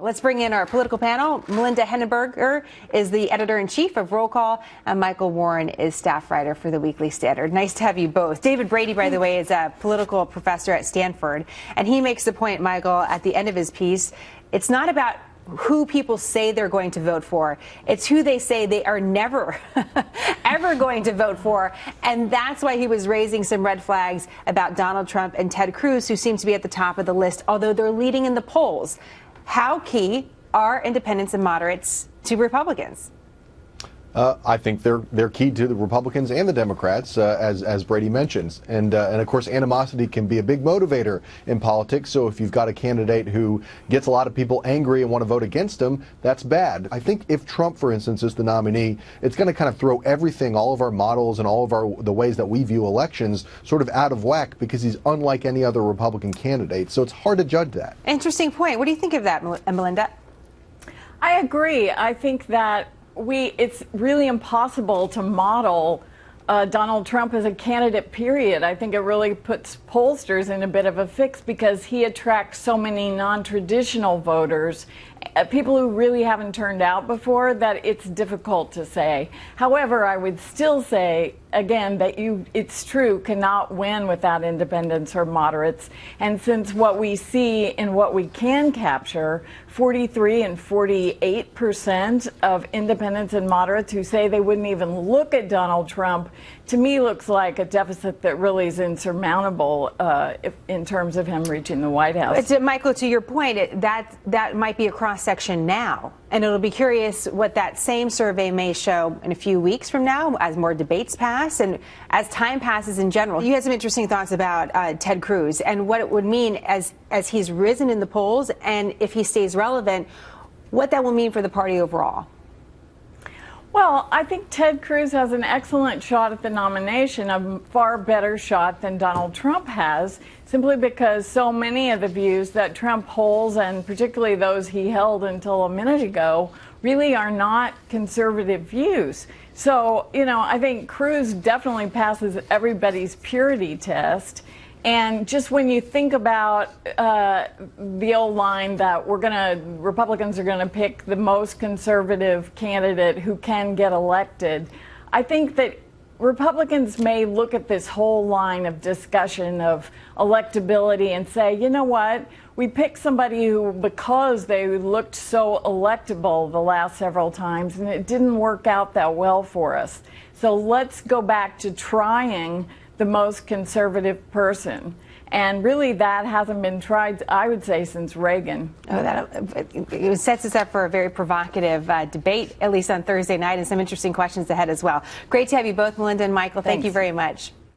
Let's bring in our political panel. Melinda Henneberger is the editor-in-chief of Roll Call, and Michael Warren is staff writer for the Weekly Standard. Nice to have you both. David Brady, by the way, is a political professor at Stanford, and he makes the point, Michael, at the end of his piece, it's not about who people say they're going to vote for. It's who they say they are never, ever going to vote for. And that's why he was raising some red flags about Donald Trump and Ted Cruz, who seem to be at the top of the list, although they're leading in the polls. How key are independents and moderates to Republicans? I think they're key to the Republicans and the Democrats, as Brady mentions, and of course animosity can be a big motivator in politics. So if you've got a candidate who gets a lot of people angry and want to vote against him, that's bad. I think if Trump, for instance, is the nominee, it's going to kind of throw everything, all of our models and all of the ways that we view elections, sort of out of whack because he's unlike any other Republican candidate. So it's hard to judge that. Interesting point. What do you think of that, Melinda? I agree. I think that it's really impossible to model Donald Trump as a candidate, period. I think it really puts pollsters in a bit of a fix because he attracts so many non-traditional voters, people who really haven't turned out before, that it's difficult to say. However, I would still say, again, that it's true, cannot win without independents or moderates. And since what we see and what we can capture, 43 and 48% of independents and moderates who say they wouldn't even look at Donald Trump, to me looks like a deficit that really is insurmountable in terms of him reaching the White House. Michael, to your point, that might be a cross-section now. And it'll be curious what that same survey may show in a few weeks from now as more debates pass and as time passes in general. You had some interesting thoughts about Ted Cruz and what it would mean as he's risen in the polls, and if he stays relevant, what that will mean for the party overall. Well, I think Ted Cruz has an excellent shot at the nomination, a far better shot than Donald Trump has, simply because so many of the views that Trump holds, and particularly those he held until a minute ago, really are not conservative views. So, I think Cruz definitely passes everybody's purity test. And just when you think about the old line that Republicans are gonna pick the most conservative candidate who can get elected, I think that Republicans may look at this whole line of discussion of electability and say, you know what, we picked somebody who, because they looked so electable the last several times, and it didn't work out that well for us. So let's go back to trying the most conservative person. And really that hasn't been tried, I would say, since Reagan. It sets us up for a very provocative debate, at least on Thursday night, and some interesting questions ahead as well. Great to have you both, Melinda and Michael. Thank you very much.